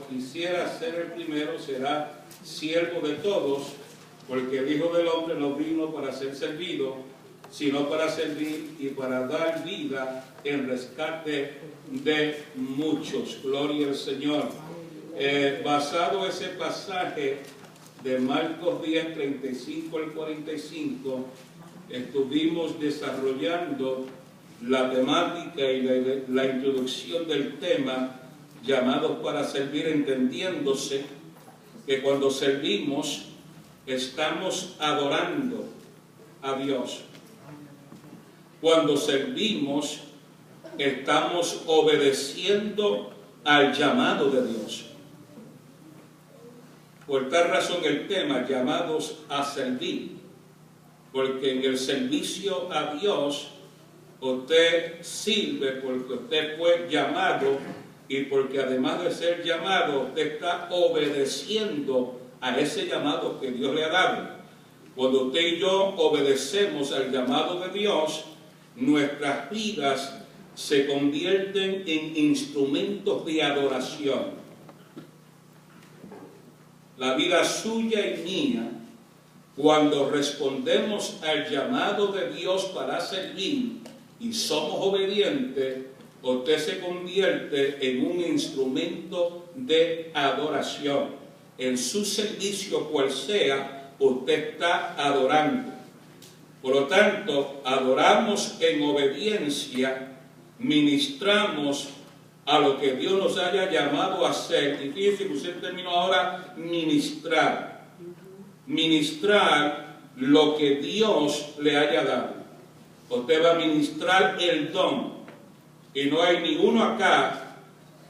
quisiera ser el primero será siervo de todos, porque el Hijo del Hombre no vino para ser servido, sino para servir y para dar vida en rescate de muchos. Gloria al Señor. Basado ese pasaje de Marcos 10, 35 al 45, estuvimos desarrollando la temática y la introducción del tema llamados para servir, entendiéndose que cuando servimos estamos adorando a Dios. Cuando servimos estamos obedeciendo al llamado de Dios. Por tal razón el tema, llamados a servir, porque en el servicio a Dios usted sirve porque usted fue llamado y porque además de ser llamado, usted está obedeciendo a ese llamado que Dios le ha dado. Cuando usted y yo obedecemos al llamado de Dios, nuestras vidas se convierten en instrumentos de adoración. La vida suya y mía, cuando respondemos al llamado de Dios para servir y somos obedientes, usted se convierte en un instrumento de adoración. En su servicio, cual sea, usted está adorando. Por lo tanto, adoramos en obediencia, ministramos a lo que Dios nos haya llamado a hacer. Y fíjense que usted terminó ahora ministrar. Ministrar lo que Dios le haya dado. Usted va a ministrar el don. Y no hay ninguno acá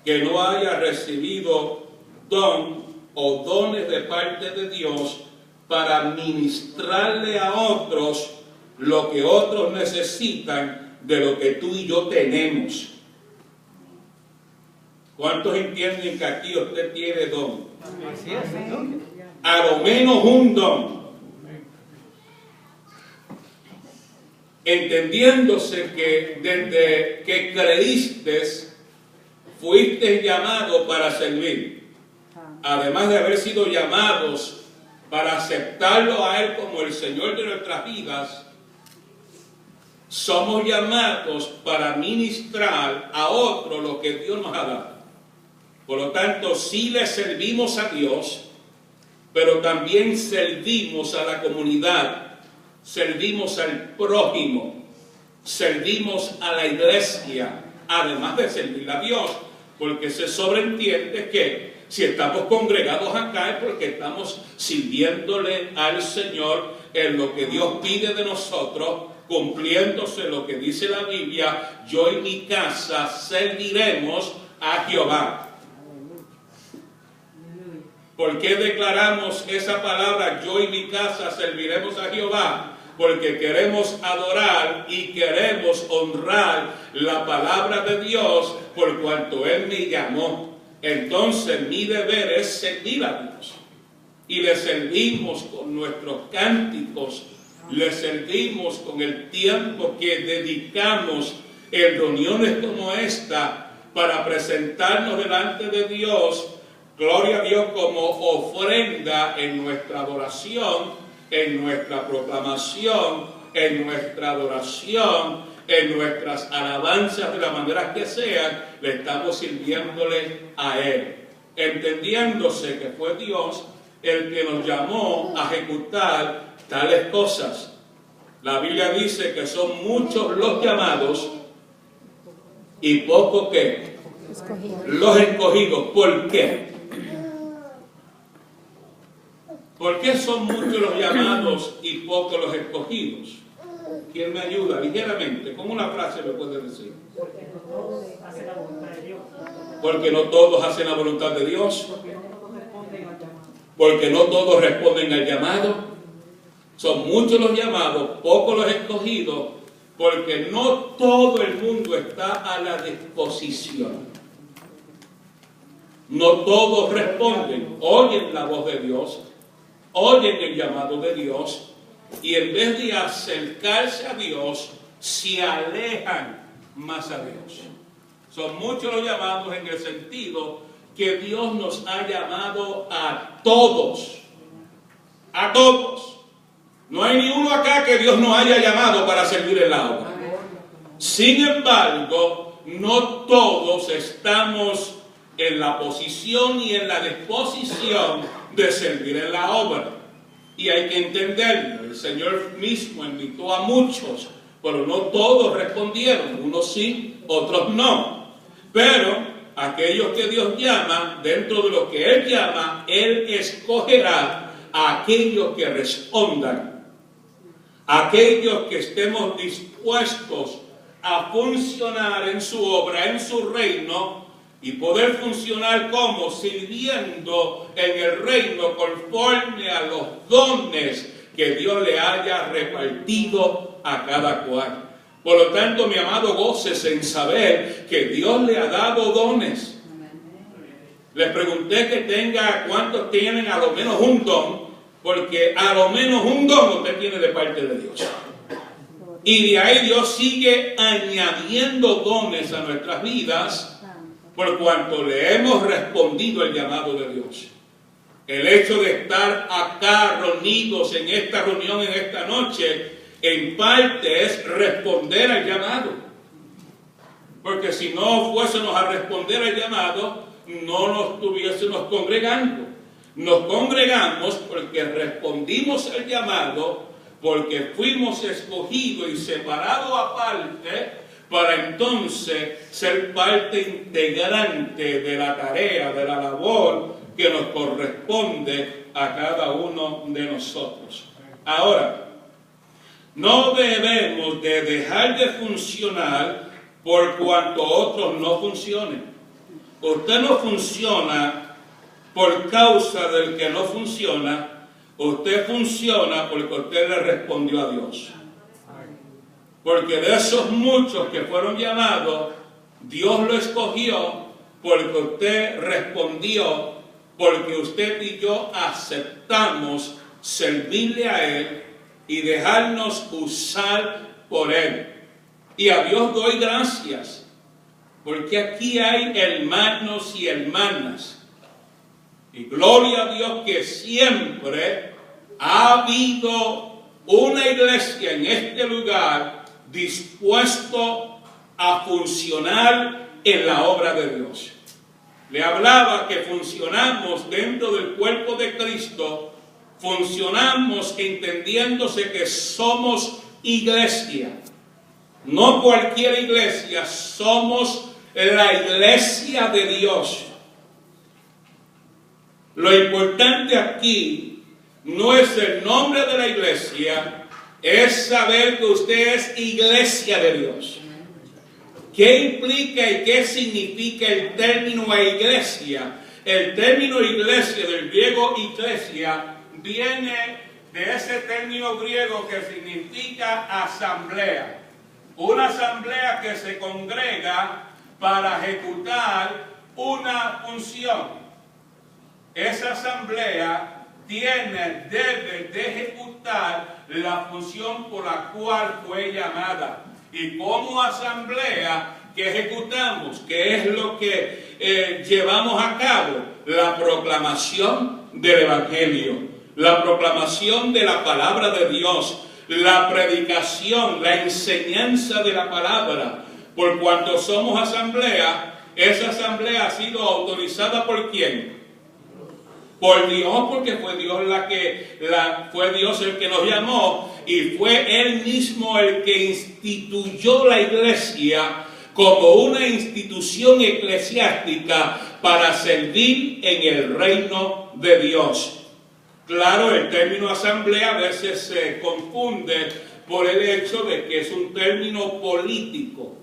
que no haya recibido don o dones de parte de Dios para ministrarle a otros lo que otros necesitan de lo que tú y yo tenemos. ¿Cuántos entienden que aquí usted tiene don? Así es, Señor. A lo menos un don. Entendiéndose que desde que creíste, fuiste llamado para servir. Además de haber sido llamados para aceptarlo a Él como el Señor de nuestras vidas, somos llamados para ministrar a otro lo que Dios nos ha dado. Por lo tanto, sí le servimos a Dios, pero también servimos a la comunidad, servimos al prójimo, servimos a la iglesia, además de servir a Dios, porque se sobreentiende que si estamos congregados acá es porque estamos sirviéndole al Señor en lo que Dios pide de nosotros, cumpliéndose lo que dice la Biblia: yo y mi casa serviremos a Jehová. ¿Por qué declaramos esa palabra, yo y mi casa serviremos a Jehová? Porque queremos adorar y queremos honrar la palabra de Dios por cuanto Él me llamó. Entonces mi deber es servir a Dios. Y le servimos con nuestros cánticos, le servimos con el tiempo que dedicamos en reuniones como esta para presentarnos delante de Dios. Gloria a Dios, como ofrenda en nuestra adoración, en nuestra proclamación, en nuestra adoración, en nuestras alabanzas de la manera que sean, le estamos sirviéndole a Él. Entendiéndose que fue Dios el que nos llamó a ejecutar tales cosas. La Biblia dice que son muchos los llamados y pocos que los escogidos. ¿Por qué? ¿Por qué son muchos los llamados y pocos los escogidos? ¿Quién me ayuda? Ligeramente, con una frase me puede decir. Porque no todos hacen la voluntad de Dios. Porque no todos hacen la voluntad de Dios. Porque no todos responden al llamado. Porque no todos responden al llamado. Son muchos los llamados, pocos los escogidos, porque no todo el mundo está a la disposición. No todos responden, oyen la voz de Dios, oyen el llamado de Dios, y en vez de acercarse a Dios, se alejan más a Dios. Son muchos los llamados en el sentido que Dios nos ha llamado a todos. A todos. No hay ni uno acá que Dios no haya llamado para servir en la obra. Sin embargo, no todos estamos en la posición y en la disposición de servir en la obra. Y hay que entenderlo. El Señor mismo invitó a muchos, pero no todos respondieron. Unos sí, otros no. Pero aquellos que Dios llama, dentro de lo que Él llama, Él escogerá a aquellos que respondan. Aquellos que estemos dispuestos a funcionar en su obra, en su reino, y poder funcionar como sirviendo en el reino conforme a los dones que Dios le haya repartido a cada cual. Por lo tanto, mi amado, gócese en saber que Dios le ha dado dones. Les pregunté que tenga cuántos tienen a lo menos un don, porque a lo menos un don usted tiene de parte de Dios. Y de ahí Dios sigue añadiendo dones a nuestras vidas, por cuanto le hemos respondido el llamado de Dios. El hecho de estar acá reunidos en esta reunión, en esta noche, en parte es responder al llamado. Porque si no fuésemos a responder al llamado, no nos estuviésemos congregando. Nos congregamos porque respondimos al llamado, porque fuimos escogidos y separados aparte, para entonces ser parte integrante de la tarea, de la labor que nos corresponde a cada uno de nosotros. Ahora, no debemos de dejar de funcionar por cuanto otros no funcionen. Usted no funciona por causa del que no funciona, usted funciona porque usted le respondió a Dios. Porque de esos muchos que fueron llamados, Dios lo escogió porque usted respondió, porque usted y yo aceptamos servirle a Él y dejarnos usar por Él. Y a Dios doy gracias, porque aquí hay hermanos y hermanas. Y gloria a Dios que siempre ha habido una iglesia en este lugar dispuesto a funcionar en la obra de Dios. Le hablaba que funcionamos dentro del cuerpo de Cristo, funcionamos entendiéndose que somos iglesia. No cualquier iglesia, somos la iglesia de Dios. Lo importante aquí no es el nombre de la iglesia, es saber que usted es iglesia de Dios. ¿Qué implica y qué significa el término iglesia? El término iglesia, del griego iglesia, viene de ese término griego que significa asamblea. Una asamblea que se congrega para ejecutar una función. Esa asamblea debe de ejecutar la función por la cual fue llamada. Y como asamblea, ¿qué ejecutamos? ¿Qué es lo que llevamos a cabo? La proclamación del Evangelio, la proclamación de la palabra de Dios, la predicación, la enseñanza de la palabra. Por cuanto somos asamblea, esa asamblea ha sido autorizada ¿por quién? Por Dios, porque fue Dios fue Dios el que nos llamó, y fue Él mismo el que instituyó la iglesia como una institución eclesiástica para servir en el reino de Dios. Claro, el término asamblea a veces se confunde por el hecho de que es un término político,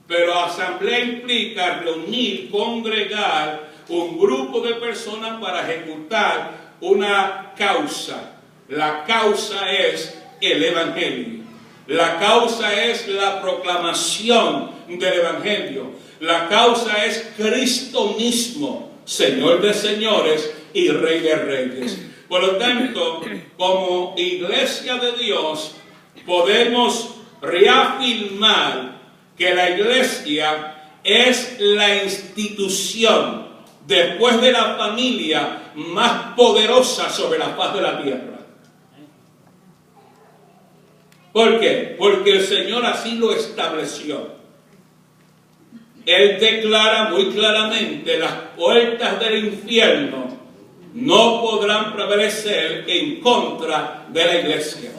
pero asamblea implica reunir, congregar un grupo de personas para ejecutar una causa. La causa es el Evangelio. La causa es la proclamación del Evangelio. La causa es Cristo mismo, Señor de señores y Rey de reyes. Por lo tanto, como iglesia de Dios, podemos reafirmar que la iglesia es la institución después de la familia más poderosa sobre la faz de la tierra. ¿Por qué? Porque el Señor así lo estableció. Él declara muy claramente: las puertas del infierno no podrán prevalecer en contra de la iglesia.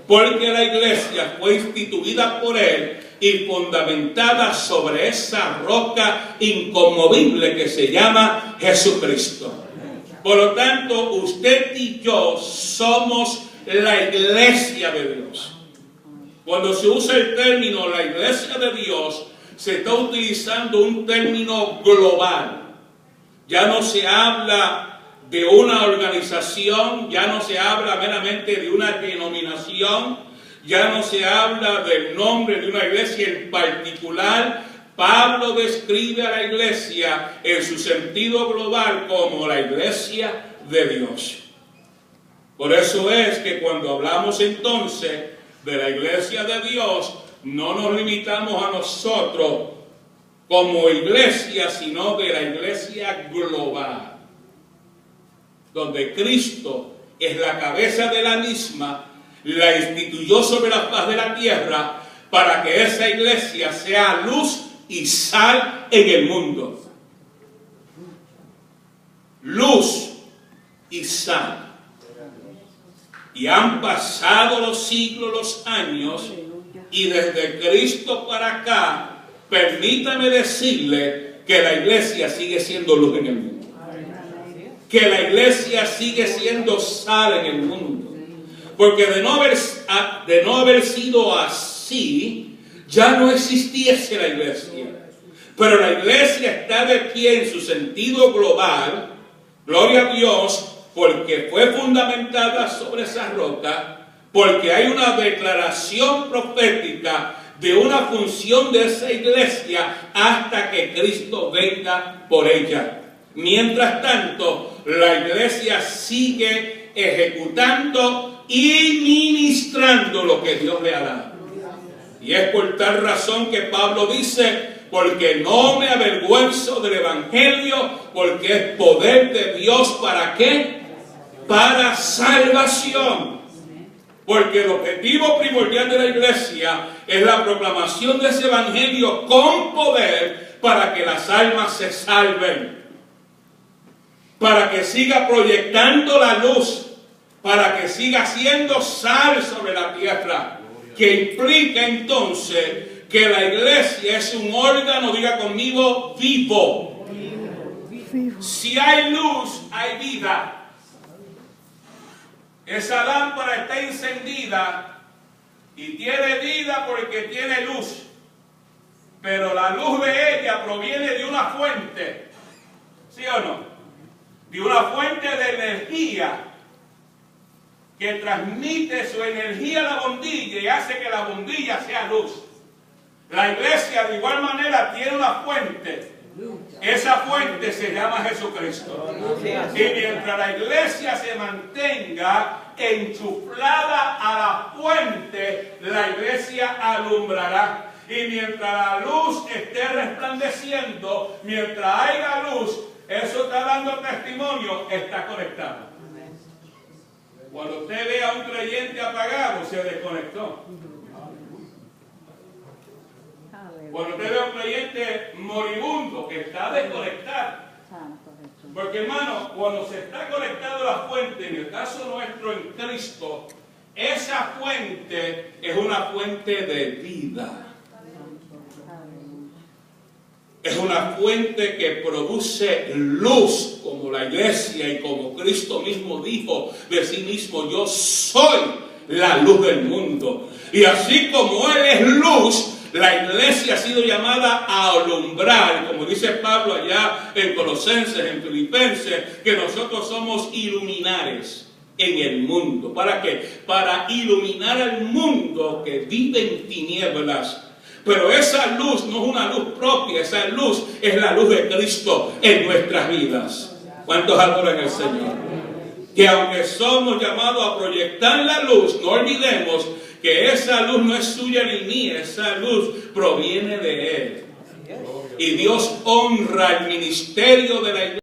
Porque la iglesia fue instituida por Él y fundamentada sobre esa roca inconmovible que se llama Jesucristo. Por lo tanto, usted y yo somos la iglesia de Dios. Cuando se usa el término la iglesia de Dios, se está utilizando un término global. Ya no se habla de una organización, ya no se habla meramente de una denominación, ya no se habla del nombre de una iglesia en particular. Pablo describe a la iglesia en su sentido global como la iglesia de Dios. Por eso es que cuando hablamos entonces de la iglesia de Dios, no nos limitamos a nosotros como iglesia, sino de la iglesia global, donde Cristo es la cabeza de la misma, la instituyó sobre la faz de la tierra para que esa iglesia sea luz y sal en el mundo. Luz y sal. Y han pasado los siglos, los años, y desde Cristo para acá, permítame decirle que la iglesia sigue siendo luz en el mundo. Que la iglesia sigue siendo sal en el mundo. Porque de no haber sido así, ya no existiese la iglesia. Pero la iglesia está de pie en su sentido global, gloria a Dios, porque fue fundamentada sobre esa roca, porque hay una declaración profética de una función de esa iglesia hasta que Cristo venga por ella. Mientras tanto, la iglesia sigue ejecutando y ministrando lo que Dios le ha dado. Y es por tal razón que Pablo dice: porque no me avergüenzo del evangelio, porque es poder de Dios. ¿Para qué? Para salvación. Porque el objetivo primordial de la iglesia es la proclamación de ese evangelio con poder para que las almas se salven. Para que siga proyectando la luz, para que siga siendo sal sobre la tierra, que implica entonces que la iglesia es un órgano, diga conmigo, vivo. Si hay luz, hay vida. Esa lámpara está encendida y tiene vida porque tiene luz, pero la luz de ella proviene de una fuente, ¿sí o no? De una fuente de energía que transmite su energía a la bombilla y hace que la bombilla sea luz. La iglesia de igual manera tiene una fuente. Esa fuente se llama Jesucristo. Y mientras la iglesia se mantenga enchuflada a la fuente, la iglesia alumbrará. Y mientras la luz esté resplandeciendo, mientras haya luz, eso está dando testimonio, está conectado. Cuando usted ve a un creyente apagado, se desconectó. Cuando usted ve a un creyente moribundo, que está desconectado. Porque, hermano, cuando se está conectado a la fuente, en el caso nuestro en Cristo, esa fuente es una fuente de vida. Es una fuente que produce luz, como la iglesia y como Cristo mismo dijo de sí mismo: yo soy la luz del mundo. Y así como Él es luz, la iglesia ha sido llamada a alumbrar, como dice Pablo allá en Colosenses, en Filipenses, que nosotros somos iluminares en el mundo. ¿Para qué? Para iluminar al mundo que vive en tinieblas. Pero esa luz no es una luz propia, esa luz es la luz de Cristo en nuestras vidas. ¿Cuántos adoran al Señor? Que aunque somos llamados a proyectar la luz, no olvidemos que esa luz no es suya ni mía, esa luz proviene de Él. Y Dios honra el ministerio de la iglesia.